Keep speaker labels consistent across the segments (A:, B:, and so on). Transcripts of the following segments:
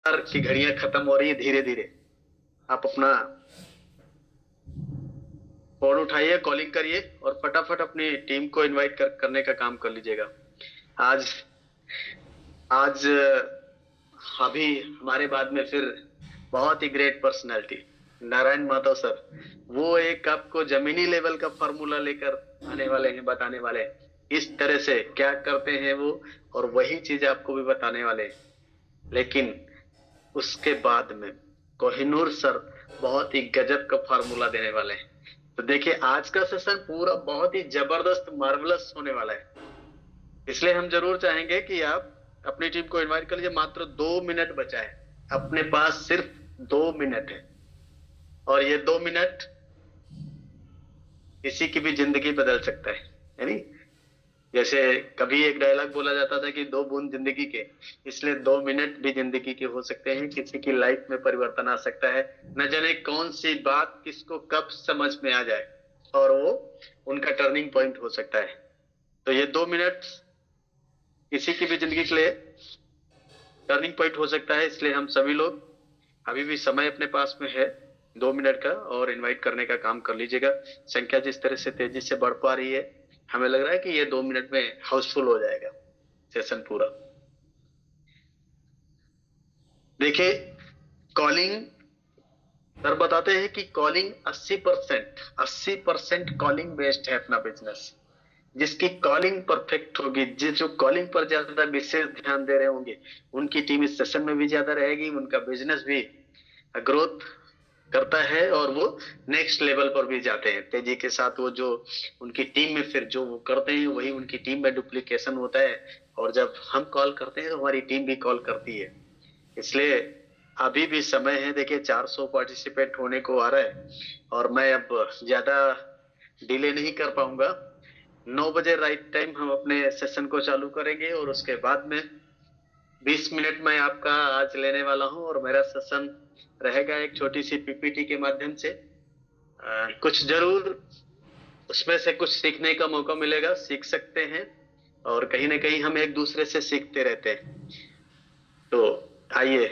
A: की घड़ियां खत्म हो रही है धीरे धीरे। आप अपना फोन उठाइए, कॉलिंग करिए और फटाफट अपनी टीम को इनवाइट करने का काम कर लीजिएगा। आज आज अभी हमारे बाद में फिर बहुत ही great personality Narayan Madhav sir, वो एक आपको जमीनी लेवल का फॉर्मूला लेकर आने वाले हैं, बताने वाले हैं इस तरह से क्या करते हैं वो, और वही चीज आपको भी बताने वाले हैं। लेकिन उसके बाद में कोहिनूर सर बहुत ही गजब का फार्मूला देने वाले हैं। तो देखिए आज का सेशन पूरा बहुत ही जबरदस्त मार्वलस होने वाला है। इसलिए हम जरूर चाहेंगे कि आप अपनी टीम को इनवाइट कर लीजिए। मात्र 2 मिनट बचा है, अपने पास सिर्फ 2 मिनट है, और ये 2 मिनट किसी की भी जिंदगी बदल सकता है। यानी जैसे कभी एक डायलॉग बोला जाता था कि 2 बूंद जिंदगी के, इसलिए 2 मिनट भी जिंदगी के हो सकते हैं। किसी की लाइफ में परिवर्तन आ सकता है। न जाने कौन सी बात किसको कब समझ में आ जाए और वो उनका टर्निंग पॉइंट हो सकता है। तो ये 2 मिनट किसी की भी जिंदगी के लिए टर्निंग पॉइंट हो सकता है। इसलिए हम सभी लोग, अभी भी समय अपने पास में है 2 मिनट का, और इनवाइट करने का काम कर लीजिएगा। संख्या जिस तरह से तेजी से बढ़ पा रही है, हमें लग रहा है कि ये 2 मिनट में हाउसफुल हो जाएगा सेशन पूरा। देखिए कॉलिंग, सर बताते हैं कि कॉलिंग 80% कॉलिंग बेस्ड है अपना बिजनेस। जिसकी कॉलिंग परफेक्ट होगी, जिस जो कॉलिंग पर ज्यादा विशेष ध्यान दे रहे होंगे, उनकी टीम इस सेशन में भी ज्यादा रहेगी, उनका बिजनेस भी ग्रोथ करता है और वो नेक्स्ट लेवल पर भी जाते हैं तेजी के साथ। वो जो उनकी टीम में फिर जो वो करते हैं वही उनकी टीम में डुप्लीकेशन होता है, और जब हम कॉल करते हैं तो हमारी टीम भी कॉल करती है। इसलिए अभी भी समय है। देखिए 400 पार्टिसिपेट होने को आ रहा है, और मैं अब ज्यादा डिले नहीं कर पाऊंगा। 9 बजे राइट टाइम हम अपने सेशन को चालू करेंगे, और उसके बाद में 20 मिनट में आपका आज लेने वाला हूं, और मेरा सेशन रहेगा एक छोटी सी पीपीटी के माध्यम से। कुछ जरूर उसमें से कुछ सीखने का मौका मिलेगा, सीख सकते हैं, और कहीं ना कहीं हम एक दूसरे से सीखते रहते हैं। तो आइए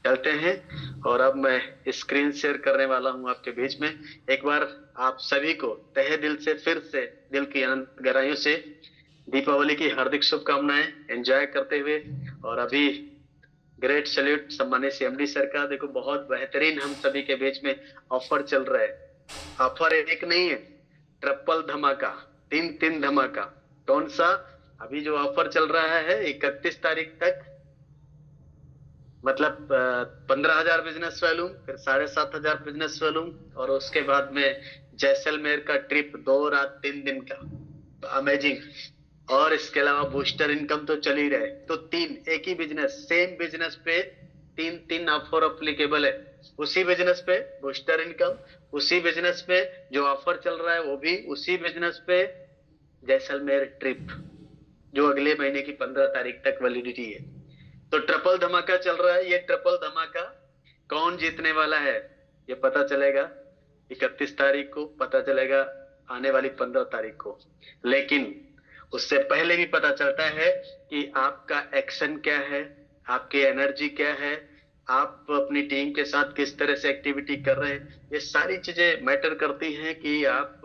A: चलते हैं, और अब मैं स्क्रीन शेयर करने वाला हूं आपके बीच में। एक बार आप सभी को तहे दिल से, फिर से दिल की अनंत गहराइयों से दीपावली की हार्दिक शुभकामनाएं, एंजॉय करते हुए। और अभी ग्रेट सैल्यूट सम्मानित सीएमडी सर का। देखो बहुत बेहतरीन हम सभी के बीच में ऑफर चल रहा है। ऑफर एक नहीं है, ट्रिपल धमाका, तीन तीन धमाका। कौन सा? अभी जो ऑफर चल रहा है 31 तारीख तक, मतलब 15,000 बिजनेस वैल्यूम, फिर 7,500 बिजनेस वैल्यूम, और उसके बाद में जैसलमेर का ट्रिप 2 रात 3 दिन का, अमेजिंग। और इसके अलावा बूस्टर इनकम तो चल ही रहे। तो तीन एक ही बिजनेस, सेम बिजनेस पे तीन तीन ऑफर अप्लीकेबल है। उसी बिजनेस पे बूस्टर इनकम, उसी बिजनेस पे जो ऑफर चल रहा है वो भी उसी बिजनेस पे जैसलमेर ट्रिप, जो अगले महीने की 15 तारीख तक वैलिडिटी है। तो ट्रिपल धमाका चल रहा है। ये ट्रिपल धमाका कौन जीतने वाला है ये पता चलेगा 31 तारीख को, पता चलेगा आने वाली 15 तारीख को। लेकिन उससे पहले भी पता चलता है कि आपका एक्शन क्या है, आपकी एनर्जी क्या है, आप अपनी टीम के साथ किस तरह से एक्टिविटी कर रहे हैं। ये सारी चीजें मैटर करती हैं कि आप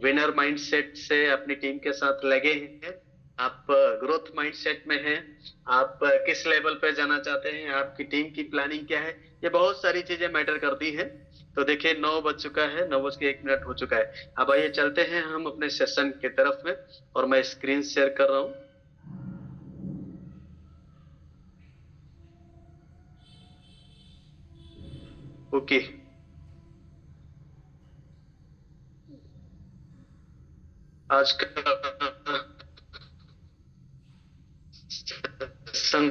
A: विनर माइंडसेट से अपनी टीम के साथ लगे हैं, आप ग्रोथ माइंडसेट में हैं, आप किस लेवल पे जाना चाहते हैं, आपकी टीम की प्लानिंग क्या है। ये बहुत सारी चीजें मैटर करती हैं। तो देखिए 9 बज चुका है, 9 बज के 1 मिनट हो चुका है। अब आइए चलते हैं हम अपने सेशन की तरफ में, और मैं स्क्रीन शेयर कर रहा हूँ। ओके, आज का सेशन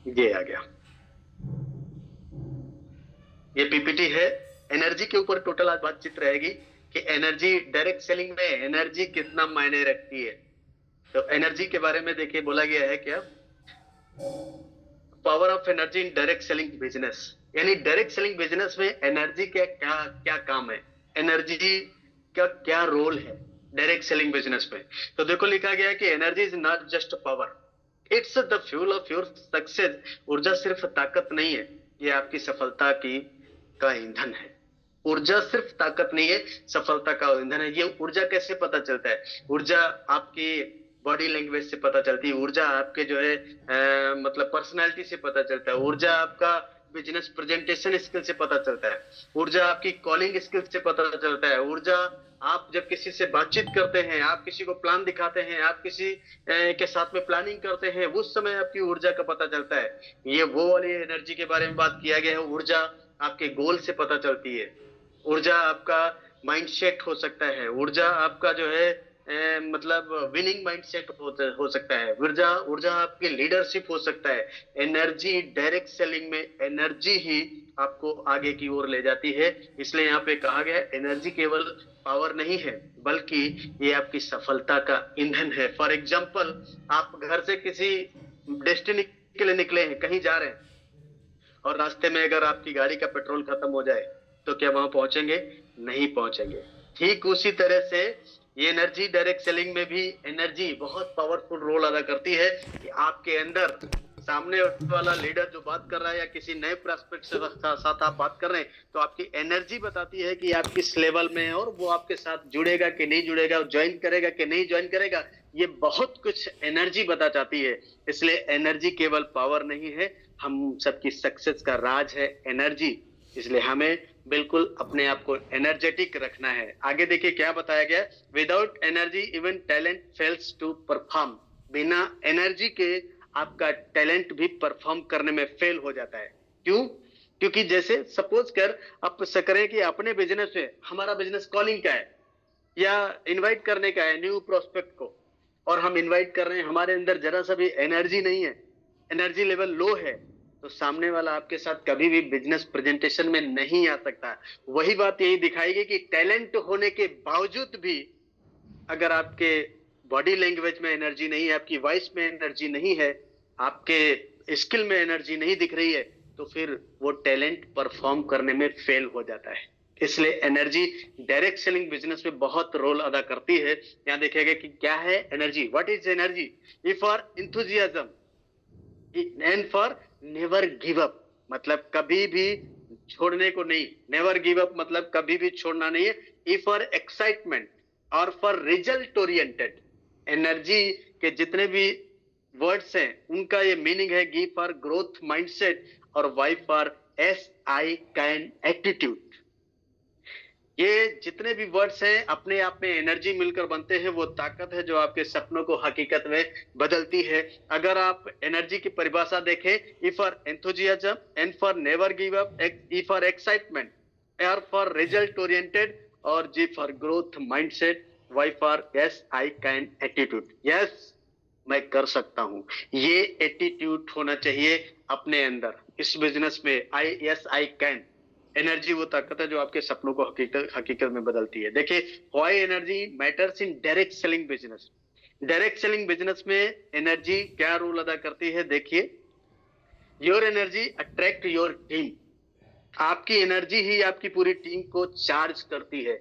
A: ये आ गया। ये पीपीटी है। एनर्जी के ऊपर टोटल आज बातचीत रहेगी कि एनर्जी, डायरेक्ट सेलिंग में एनर्जी कितना मायने रखती है। तो एनर्जी के बारे में देखिए बोला गया है क्या, power of energy in direct selling business. यानी डायरेक्ट सेलिंग बिजनेस में एनर्जी क्या क्या क्या काम है, एनर्जी का क्या रोल है। डायरेक्ट सेलिंग बिजनेस में। तो देखो लिखा गया है कि energy is not just power, it's the fuel of your success. ऊर्जा सिर्फ ताकत नहीं है, ये आपकी सफलता की का ईंधन है। ऊर्जा सिर्फ ताकत नहीं है, सफलता का ईंधन है। ये ऊर्जा कैसे पता चलता है? ऊर्जा आपकी बॉडी लैंग्वेज से पता चलती है, ऊर्जा आपके जो है मतलब पर्सनालिटी से पता चलता है, ऊर्जा आपका बिजनेस प्रेजेंटेशन स्किल से पता चलता है, ऊर्जा आपकी कॉलिंग स्किल से पता चलता है, ऊर्जा आप जब किसी से बातचीत करते हैं, आप किसी को प्लान दिखाते हैं, आप किसी के साथ में प्लानिंग करते हैं, उस समय आपकी ऊर्जा का पता चलता है। ये वो वाली एनर्जी के बारे में बात किया गया है। ऊर्जा आपके गोल से पता चलती है, ऊर्जा आपका माइंडसेट हो सकता है, ऊर्जा आपका जो है मतलब विनिंग माइंडसेट हो सकता है, ऊर्जा ऊर्जा आपकी लीडरशिप हो सकता है। एनर्जी डायरेक्ट सेलिंग में एनर्जी ही आपको आगे की ओर ले जाती है। इसलिए यहाँ पे कहा गया एनर्जी केवल पावर नहीं है, बल्कि ये आपकी सफलता का ईंधन है। फॉर एग्जाम्पल, आप घर से किसी डेस्टिनी के लिए निकले हैं, कहीं जा रहे हैं, और रास्ते में अगर आपकी गाड़ी का पेट्रोल खत्म हो जाए तो क्या वहां पहुंचेंगे? नहीं पहुंचेंगे। ठीक उसी तरह से ये एनर्जी डायरेक्ट सेलिंग में भी एनर्जी बहुत पावरफुल रोल अदा करती है कि आपके अंदर सामने वाला लीडर जो बात कर रहा है या किसी नए प्रोस्पेक्ट से साथ आप बात कर रहे हैं, तो आपकी एनर्जी बताती है कि आप किस लेवल में है और वो आपके साथ जुड़ेगा कि नहीं जुड़ेगा, ज्वाइन करेगा कि नहीं ज्वाइन करेगा। ये बहुत कुछ एनर्जी बता जाती है। इसलिए एनर्जी केवल पावर नहीं है, हम सबकी सक्सेस का राज है एनर्जी। इसलिए हमें बिल्कुल अपने आप को एनर्जेटिक रखना है। आगे देखिए क्या बताया गया, without energy even talent fails to perform. बिना एनर्जी के आपका टैलेंट भी परफॉर्म करने में फेल हो जाता है। क्यों? क्योंकि जैसे सपोज कर आप करें कि अपने बिजनेस में, हमारा बिजनेस कॉलिंग का है या इनवाइट करने का है न्यू प्रोस्पेक्ट को, और हम इनवाइट कर रहे हैं, हमारे अंदर जरा सा भी एनर्जी नहीं है, एनर्जी लेवल लो है, तो सामने वाला आपके साथ कभी भी बिजनेस प्रेजेंटेशन में नहीं आ सकता। वही बात यही दिखाएगी कि टैलेंट होने के बावजूद भी अगर आपके बॉडी लैंग्वेज में एनर्जी नहीं है, आपकी वॉइस में एनर्जी नहीं है, आपके स्किल में एनर्जी नहीं दिख रही है, तो फिर वो टैलेंट परफॉर्म करने में फेल हो जाता है। इसलिए एनर्जी डायरेक्ट सेलिंग बिजनेस में बहुत रोल अदा करती है। यहाँ देखेगा कि क्या है energy, what is energy? E for enthusiasm and for never give up, मतलब कभी भी छोड़ने को नहीं। नेवर गिव अप मतलब कभी भी छोड़ना नहीं है। ई फॉर एक्साइटमेंट और फॉर रिजल्ट ओरिएंटेड। एनर्जी के जितने भी वर्ड्स हैं उनका ये मीनिंग है गी फॉर ग्रोथ माइंडसेट और Y for yes I can attitude. ये जितने भी वर्ड्स हैं अपने आप में एनर्जी मिलकर बनते हैं, वो ताकत है जो आपके सपनों को हकीकत में बदलती है। अगर आप एनर्जी की परिभाषा देखें, E for enthusiasm, N for never give up, E for excitement, R for result oriented और G for growth mindset, Y for yes I can attitude. Yes, मैं कर सकता हूं, ये एटीट्यूड होना चाहिए अपने अंदर इस बिजनेस में। आई कैन एनर्जी वो ताकत है जो आपके सपनों को हकीकत में बदलती है। देखिए why energy matters in direct selling business. Direct selling business में एनर्जी क्या रोल अदा करती है? देखिए, your energy attract your team. आपकी एनर्जी ही आपकी पूरी टीम को चार्ज करती है।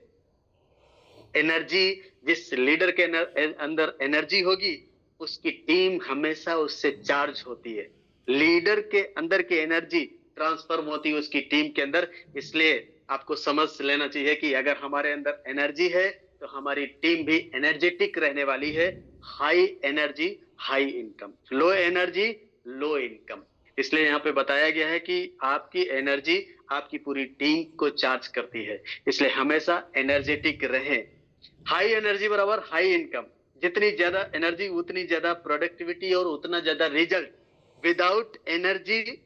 A: एनर्जी, जिस लीडर के अंदर एनर्जी होगी उसकी टीम हमेशा उससे चार्ज होती है। लीडर के अंदर की एनर्जी ट्रांसफॉर्म होती है उसकी टीम के अंदर। इसलिए आपको समझ लेना चाहिए कि अगर हमारे अंदर एनर्जी है तो हमारी टीम भी एनर्जेटिक रहने वाली है। High energy high income, low energy low income. इसलिए यहाँ पे बताया गया है कि आपकी एनर्जी आपकी पूरी टीम को चार्ज करती है। इसलिए हमेशा एनर्जेटिक रहें। हाई एनर्जी बराबर हाई इनकम। जितनी ज्यादा एनर्जी उतनी ज्यादा प्रोडक्टिविटी और उतना ज्यादा रिजल्ट। विदाउट एनर्जी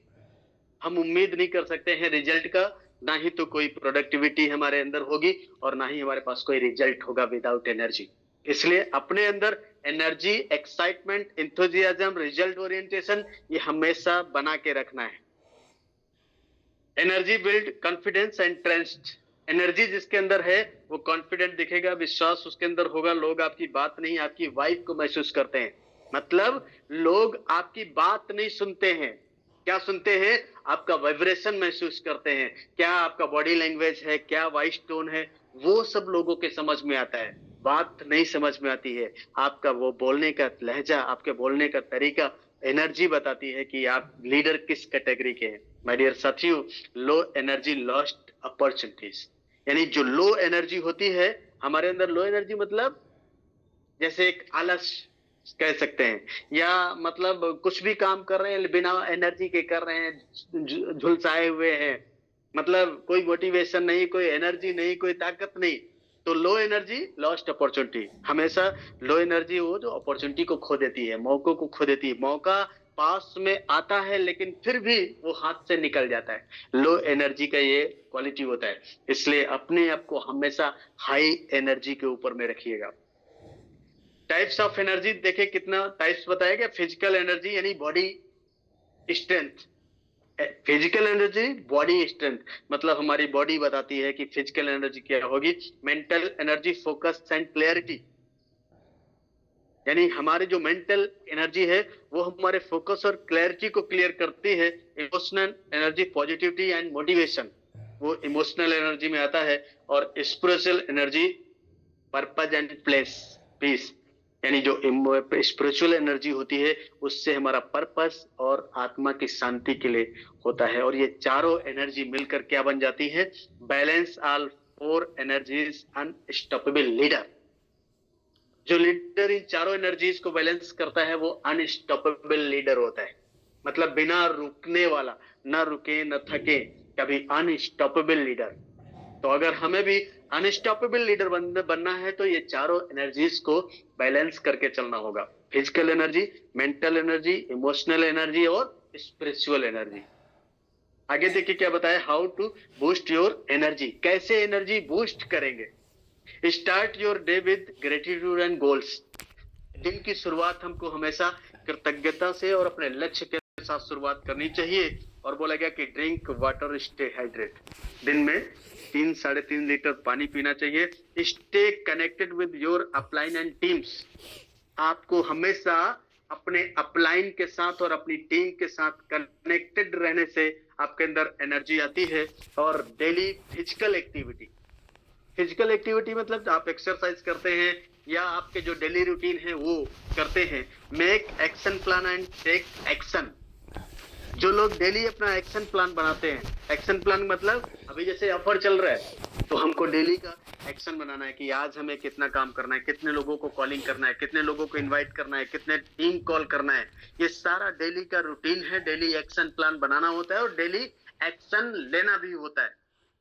A: हम उम्मीद नहीं कर सकते हैं रिजल्ट का, ना ही तो कोई प्रोडक्टिविटी हमारे अंदर होगी और ना ही हमारे पास कोई रिजल्ट होगा विदाउट एनर्जी। इसलिए अपने अंदर energy, excitement, enthusiasm, result orientation ये हमेशा बना के रखना है। Energy build confidence and trust. Energy जिसके अंदर है वो कॉन्फिडेंट दिखेगा, विश्वास उसके अंदर होगा। लोग आपकी बात नहीं आपकी वाइब को महसूस करते हैं। मतलब लोग आपकी बात नहीं सुनते हैं, क्या सुनते हैं? आपका वाइब्रेशन महसूस करते हैं। क्या आपका बॉडी लैंग्वेज है, क्या वॉइस टोन है, वो सब लोगों के समझ में आता है। बात नहीं समझ में आती है, आपका वो बोलने का लहजा, आपके बोलने का तरीका एनर्जी बताती है कि आप लीडर किस कैटेगरी के हैं। माय डियर साथियों, लो एनर्जी लॉस्ट अपॉर्चुनिटीज, यानी जो लो एनर्जी होती है हमारे अंदर, लो एनर्जी मतलब जैसे एक आलस कह सकते हैं, या मतलब कुछ भी काम कर रहे हैं बिना एनर्जी के कर रहे हैं, झुलसाए हुए हैं, मतलब कोई मोटिवेशन नहीं, कोई एनर्जी नहीं, कोई ताकत नहीं। तो लो एनर्जी लॉस्ट अपॉर्चुनिटी, हमेशा लो एनर्जी वो जो अपॉर्चुनिटी को खो देती है, मौकों को खो देती है। मौका पास में आता है लेकिन फिर भी वो हाथ से निकल जाता है। लो एनर्जी का ये क्वालिटी होता है। इसलिए अपने आप को हमेशा हाई एनर्जी के ऊपर में रखिएगा। टाइप्स ऑफ एनर्जी देखे, कितना टाइप्स बताया गया। फिजिकल एनर्जी यानी body strength, physical energy body strength, मतलब हमारी बॉडी बताती है कि फिजिकल एनर्जी क्या होगी। Mental energy focus and clarity, यानी हमारी जो मेंटल एनर्जी है वो हमारे फोकस और क्लैरिटी को क्लियर करती है। Emotional energy positivity and motivation, वो इमोशनल एनर्जी में आता है। और spiritual energy purpose and place peace, यानी जो स्पिरिचुअल एनर्जी होती है उससे हमारा पर्पस और आत्मा की शांति के लिए होता है। और ये चारों एनर्जी मिलकर क्या बन जाती है, balance all four energies unstoppable leader. जो लीडर इन चारों एनर्जीज को बैलेंस करता है वो अनस्टॉपेबल लीडर होता है, मतलब बिना रुकने वाला, न रुके न थके, कभी अनस्टॉपेबल लीडर। तो अगर हमें भी अनस्टॉपेबल लीडर बनना है तो ये चारों एनर्जीज को बैलेंस करके चलना होगा। Physical energy, mental energy, emotional energy और स्पिरिचुअल एनर्जी। आगे देखिए क्या बताया, how to boost your energy, कैसे एनर्जी बूस्ट करेंगे। Start your day with gratitude and goals, दिन की शुरुआत हमको हमेशा कृतज्ञता से और अपने लक्ष्य के साथ शुरुआत करनी चाहिए। और बोला गया कि ड्रिंक वाटर स्टे हाइड्रेट, दिन में 3-3.5 लीटर पानी पीना चाहिए। Stay connected with your upline and teams, आपको हमेशा अपने अपलाइन के साथ और अपनी टीम के साथ कनेक्टेड रहने से आपके अंदर एनर्जी आती है। और daily physical activity, physical activity मतलब आप एक्सरसाइज करते हैं या आपके जो डेली रूटीन है वो करते हैं। Make action plan and take action, जो लोग डेली अपना एक्शन प्लान बनाते हैं, एक्शन प्लान मतलब अभी जैसे ऑफर चल रहा है तो हमको डेली का एक्शन बनाना है कि आज हमें कितना काम करना है, कितने लोगों को कॉलिंग करना है, कितने लोगों को इनवाइट करना है, कितने टीम कॉल करना है। ये सारा डेली का रूटीन है, डेली एक्शन प्लान बनाना होता है और डेली एक्शन लेना भी होता है,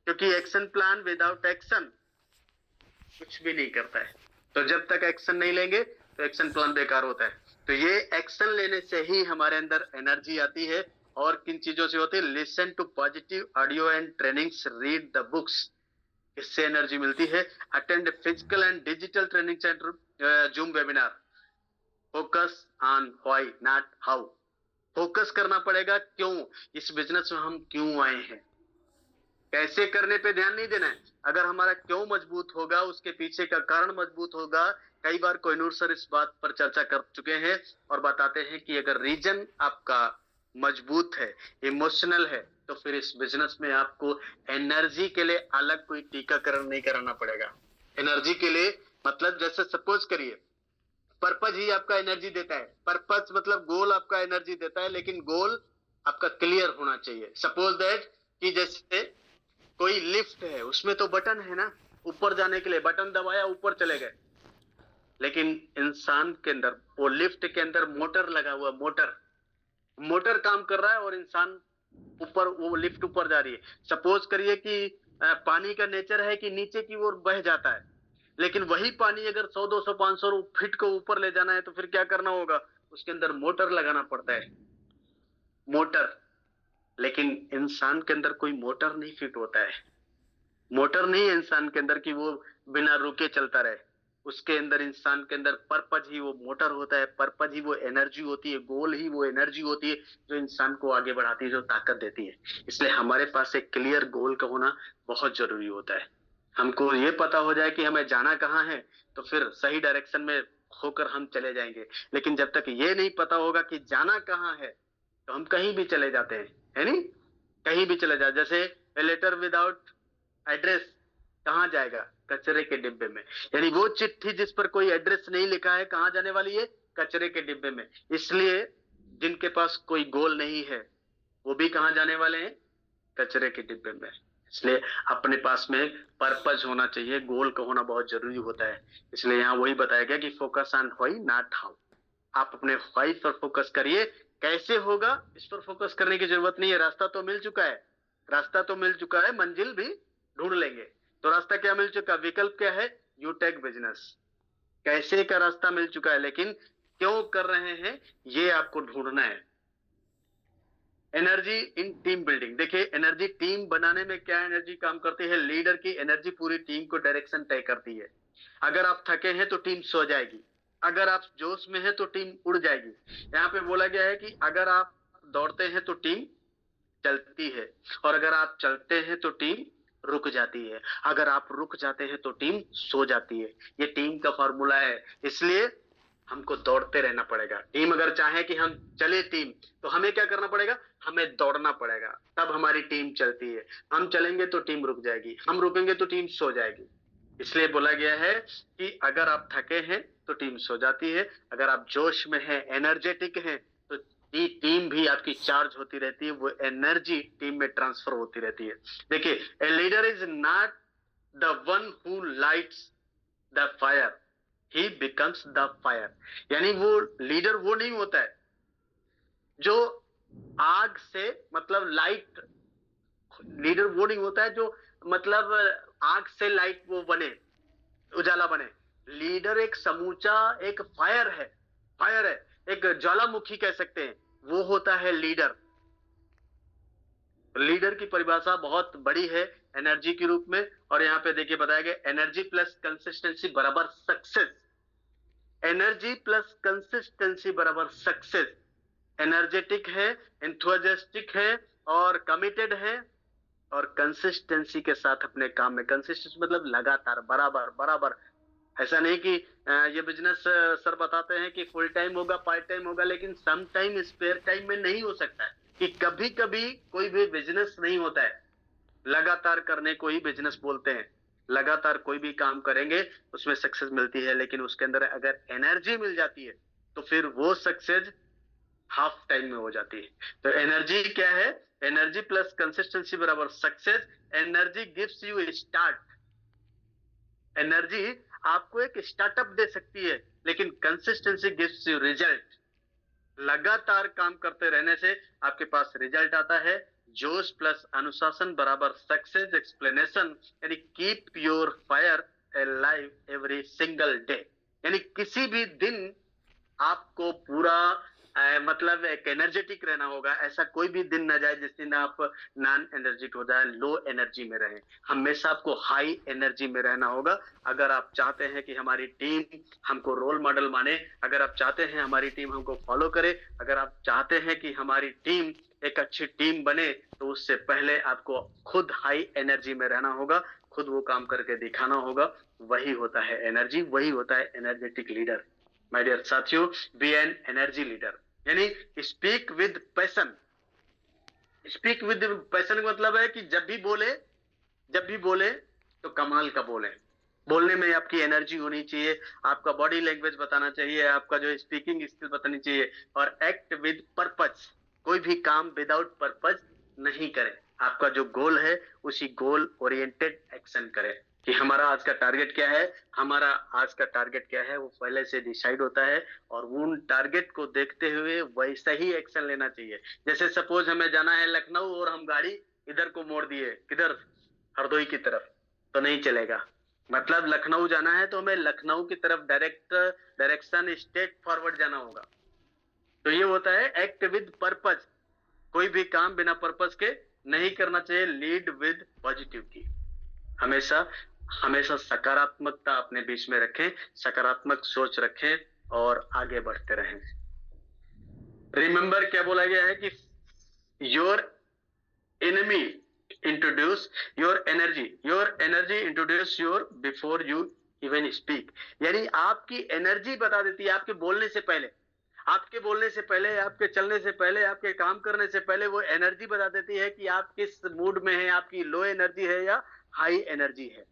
A: क्योंकि एक्शन प्लान विदाउट एक्शन कुछ भी नहीं करता है। तो जब तक एक्शन नहीं लेंगे तो एक्शन प्लान बेकार होता है। तो ये एक्शन लेने से ही हमारे अंदर एनर्जी आती है। और किन चीजों से होती है, listen to positive audio and trainings, read the books, इससे एनर्जी मिलती है। Attend physical and digital training center, Zoom webinar, focus on why not how, focus करना पड़ेगा क्यों, इस बिजनेस में हम क्यों आए हैं। कैसे करने पे ध्यान नहीं देना है, अगर हमारा क्यों मजबूत होगा, उसके पीछे का कारण मजबूत होगा। कई बार कोहिनूर सर इस बात पर चर्चा कर चुके हैं और बताते हैं कि अगर रीजन आपका मजबूत है, इमोशनल है, तो फिर इस बिजनेस में आपको एनर्जी के लिए अलग कोई टीकाकरण नहीं कराना पड़ेगा। एनर्जी के लिए मतलब जैसे सपोज करिए, पर्पज ही आपका एनर्जी देता है। पर्पज मतलब गोल आपका एनर्जी देता है, लेकिन गोल आपका क्लियर होना चाहिए। सपोज दैट कि जैसे कोई लिफ्ट है, उसमें तो बटन है ना, ऊपर जाने के लिए बटन दबाया ऊपर चले गए। लेकिन इंसान के अंदर, वो लिफ्ट के अंदर मोटर लगा हुआ, मोटर मोटर काम कर रहा है और इंसान ऊपर, वो लिफ्ट ऊपर जा रही है। सपोज करिए कि पानी का नेचर है कि नीचे की ओर बह जाता है, लेकिन वही पानी अगर 100, 200, 500 फीट को ऊपर ले जाना है तो फिर क्या करना होगा, उसके अंदर मोटर लगाना पड़ता है, मोटर। लेकिन इंसान के अंदर कोई मोटर नहीं फिट होता है, मोटर नहीं है इंसान के अंदर कि वो बिना रुके चलता रहे। उसके अंदर, इंसान के अंदर पर्पज ही वो मोटर होता है, पर्पज ही वो एनर्जी होती है, गोल ही वो एनर्जी होती है जो इंसान को आगे बढ़ाती है, जो ताकत देती है। इसलिए हमारे पास एक क्लियर गोल का होना बहुत जरूरी होता है। हमको ये पता हो जाए कि हमें जाना कहाँ है तो फिर सही डायरेक्शन में होकर हम चले जाएंगे। लेकिन जब तक ये नहीं पता होगा कि जाना कहाँ है तो हम कहीं भी चले जाते हैं, है नहीं, कहीं भी चले जाए। जैसे लेटर विदाउट एड्रेस, कहाँ जाएगा? कचरे के डिब्बे में। यानी वो चिट्ठी जिस पर कोई एड्रेस नहीं लिखा है, कहाँ जाने वाली है? कचरे के डिब्बे में। इसलिए जिनके पास कोई गोल नहीं है वो भी कहाँ जाने वाले हैं? कचरे के डिब्बे में। इसलिए अपने पास में पर्पज होना चाहिए, गोल का होना बहुत जरूरी होता है। इसलिए यहाँ वही बताया गया कि focus on why not how. आप अपने व्हाई पर फोकस करिए। कैसे होगा इस पर फोकस करने की जरूरत नहीं है, रास्ता तो मिल चुका है। रास्ता तो मिल चुका है, मंजिल भी ढूंढ लेंगे। तो रास्ता क्या मिल चुका? विकल्प क्या है? यूटेक बिजनेस। कैसे का रास्ता मिल चुका है, लेकिन क्यों कर रहे हैं ये आपको ढूंढना है। Energy in team building. देखिए एनर्जी टीम बनाने में क्या एनर्जी काम करती है? लीडर की एनर्जी पूरी टीम को डायरेक्शन तय करती है। अगर आप थके हैं तो टीम सो जाएगी, अगर आप जोश में हैं तो टीम उड़ जाएगी। यहाँ पे बोला गया है कि अगर आप दौड़ते हैं तो टीम चलती है, और अगर आप चलते हैं तो टीम रुक जाती है, अगर आप रुक जाते हैं तो टीम सो जाती है। ये टीम का फॉर्मूला है। इसलिए हमको दौड़ते रहना पड़ेगा। टीम अगर चाहे कि हम चले टीम, तो हमें क्या करना पड़ेगा? हमें दौड़ना पड़ेगा, तब हमारी टीम चलती है। हम चलेंगे तो टीम रुक जाएगी, हम रुकेंगे तो टीम सो जाएगी। इसलिए बोला गया है कि अगर आप थके हैं तो टीम सो जाती है, अगर आप जोश में हैं, एनर्जेटिक हैं, तो टीम भी आपकी चार्ज होती रहती है, वो एनर्जी टीम में ट्रांसफर होती रहती है। देखिए, a leader is not the one who lights the fire, he becomes the fire. यानी वो लीडर वो नहीं होता है जो आग से, मतलब लाइट, लीडर वो नहीं होता है जो मतलब आग से लाइट वो बने, उजाला बने। लीडर एक समूचा एक फायर है, फायर है, एक ज्वालामुखी कह सकते हैं, वो होता है लीडर। लीडर की परिभाषा बहुत बड़ी है एनर्जी के रूप में। और यहाँ पे देखिए बताया गया एनर्जी प्लस कंसिस्टेंसी बराबर सक्सेस। एनर्जी प्लस कंसिस्टेंसी बराबर सक्सेस। एनर्जेटिक है, एंथुजियास्टिक है और कमिटेड है, और कंसिस्टेंसी के साथ अपने काम में, कंसिस्टेंसी मतलब लगातार, बराबर बराबर। ऐसा नहीं कि ये बिजनेस सर बताते हैं कि फुल टाइम होगा, पार्ट टाइम होगा, लेकिन सम टाइम स्पेयर टाइम में नहीं हो सकता है, कि कभी कभी कोई भी बिजनेस नहीं होता है। लगातार करने को ही बिजनेस बोलते हैं। लगातार कोई भी काम करेंगे उसमें सक्सेस मिलती है, लेकिन उसके अंदर अगर एनर्जी मिल जाती है तो फिर वो सक्सेस हाफ टाइम में हो जाती है। तो एनर्जी क्या है? एनर्जी प्लस कंसिस्टेंसी बराबर success. Energy gives you start. Energy आपको एक स्टार्टअप दे सकती है, लेकिन कंसिस्टेंसी गिव्स यू रिजल्ट। लगातार काम करते रहने से आपके पास रिजल्ट आता है। जोश प्लस अनुशासन बराबर सक्सेस एक्सप्लेनेशन। यानी keep your fire alive every single day. यानी किसी भी दिन आपको पूरा मतलब एक एनर्जेटिक रहना होगा। ऐसा कोई भी दिन ना जाए जिस दिन आप नॉन एनर्जिक हो जाए, लो एनर्जी में रहें। हमेशा आपको हाई एनर्जी में रहना होगा। अगर आप चाहते हैं कि हमारी टीम हमको रोल मॉडल माने, अगर आप चाहते हैं हमारी टीम हमको फॉलो करे, अगर आप चाहते हैं कि हमारी टीम एक अच्छी टीम बने, तो उससे पहले आपको खुद हाई एनर्जी में रहना होगा, खुद वो काम करके दिखाना होगा। वही होता है एनर्जी, वही होता है एनर्जेटिक लीडर। माय डियर साथियों, बी एन एनर्जी लीडर। यानी speak with passion. Speak with passion का मतलब है कि जब भी बोले तो कमाल का बोले। बोलने में आपकी एनर्जी होनी चाहिए, आपका बॉडी लैंग्वेज बताना चाहिए, आपका जो स्पीकिंग स्किल बतानी चाहिए, और एक्ट विद पर्पज। कोई भी काम विदाउट पर्पज नहीं करें। आपका जो गोल है उसी गोल ओरिएंटेड एक्शन करें। कि हमारा आज का टारगेट क्या है, हमारा आज का टारगेट क्या है वो पहले से डिसाइड होता है, और उन टारगेट को देखते हुए वैसा ही एक्शन लेना चाहिए। जैसे सपोज हमें जाना है लखनऊ और हम गाड़ी इधर को मोड़ दिए, किधर? हरदोई की तरफ, तो नहीं चलेगा। मतलब लखनऊ जाना है तो हमें लखनऊ की तरफ डायरेक्शन स्ट्रेट फॉरवर्ड जाना होगा। तो ये होता है एक्ट विद पर्पज। कोई भी काम बिना पर्पज के नहीं करना चाहिए। लीड विद पॉजिटिव की। हमेशा हमेशा सकारात्मकता अपने बीच में रखें, सकारात्मक सोच रखें और आगे बढ़ते रहें। रिमेंबर क्या बोला गया है कि your enemy introduce your energy introduce your before you even speak। यानी आपकी एनर्जी बता देती है आपके बोलने से पहले, आपके बोलने से पहले, आपके चलने से पहले, आपके काम करने से पहले वो एनर्जी बता देती है कि आप किस मूड में हैं, आपकी लो एनर्जी है या हाई एनर्जी है।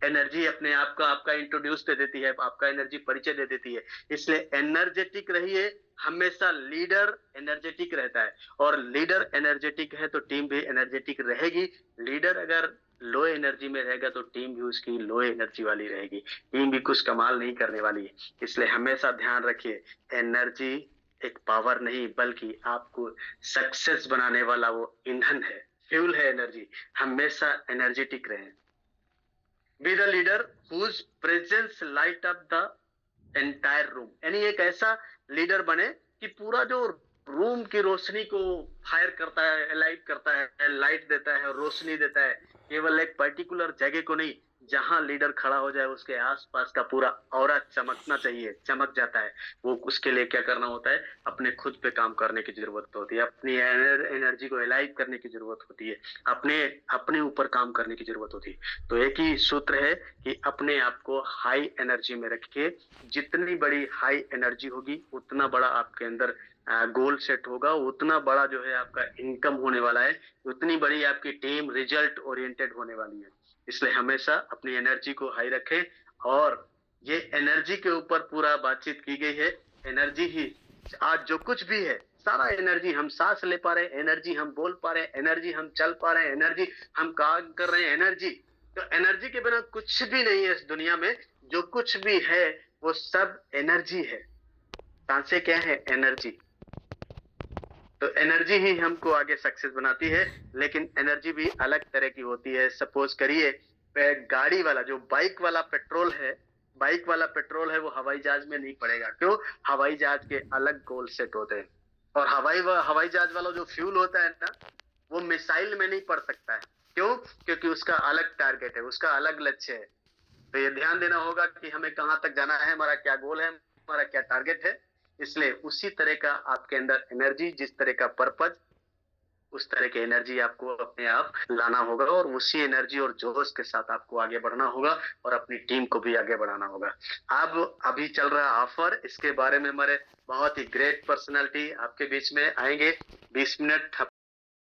A: एनर्जी अपने आप का आपका इंट्रोड्यूस दे देती है, आपका एनर्जी परिचय दे देती है। इसलिए एनर्जेटिक रहिए, हमेशा लीडर एनर्जेटिक रहता है, और लीडर एनर्जेटिक है तो टीम भी एनर्जेटिक रहेगी। लीडर अगर लो एनर्जी में रहेगा तो टीम भी उसकी लो एनर्जी वाली रहेगी, टीम भी कुछ कमाल नहीं करने वाली है। इसलिए हमेशा ध्यान रखिए, एनर्जी एक पावर नहीं बल्कि आपको सक्सेस बनाने वाला वो ईंधन है, फ्यूल है एनर्जी। हमेशा एनर्जेटिक रहें। Be the leader whose presence light up the entire room, यानी एक ऐसा लीडर बने कि पूरा जो रूम की रोशनी को फायर करता है, लाइट करता है, लाइट देता है, रोशनी देता है। केवल एक पर्टिकुलर जगह को नहीं, जहां लीडर खड़ा हो जाए उसके आसपास का पूरा ऑरा चमकना चाहिए, चमक जाता है। वो उसके लिए क्या करना होता है, अपने खुद पे काम करने की जरूरत होती है, अपनी एनर्जी को एलाइव करने की जरूरत होती है, अपने अपने ऊपर काम करने की जरूरत होती है। तो एक ही सूत्र है कि अपने आप को हाई एनर्जी में रखिए। जितनी बड़ी हाई एनर्जी होगी उतना बड़ा आपके अंदर गोल सेट होगा, उतना बड़ा जो है आपका इनकम होने वाला है, उतनी बड़ी आपकी टीम रिजल्ट ओरिएंटेड होने वाली है। इसलिए हमेशा अपनी एनर्जी को हाई रखें। और ये एनर्जी के ऊपर पूरा बातचीत की गई है। एनर्जी ही आज जो कुछ भी है, सारा एनर्जी, हम सांस ले पा रहे हैं, एनर्जी हम बोल पा रहे हैं, एनर्जी हम चल पा रहे हैं, एनर्जी हम काम कर रहे हैं, एनर्जी। तो एनर्जी के बिना कुछ भी नहीं है इस दुनिया में। जो कुछ भी है वो सब एनर्जी है। सांसें क्या है, एनर्जी। तो एनर्जी ही हमको आगे सक्सेस बनाती है। लेकिन एनर्जी भी अलग तरह की होती है। सपोज करिए गाड़ी वाला जो बाइक वाला पेट्रोल है, बाइक वाला पेट्रोल है वो हवाई जहाज में नहीं पड़ेगा। क्यों? हवाई जहाज के अलग गोल सेट होते हैं। और हवाई जहाज वाला जो फ्यूल होता है ना, वो मिसाइल में नहीं पड़ सकता है। क्यों? क्योंकि उसका अलग टारगेट है, उसका अलग लक्ष्य है। तो ये ध्यान देना होगा कि हमें कहां तक जाना है, हमारा क्या गोल है, हमारा क्या टारगेट है। इसलिए उसी तरह का आपके अंदर एनर्जी, जिस तरह का पर्पज, उस तरह की एनर्जी आपको अपने आप लाना होगा, और उसी एनर्जी और जोश के साथ आपको आगे बढ़ना होगा, और अपनी टीम को भी आगे बढ़ाना होगा। अब अभी चल रहा ऑफर, इसके बारे में हमारे बहुत ही ग्रेट पर्सनालिटी आपके बीच में आएंगे। 20 मिनट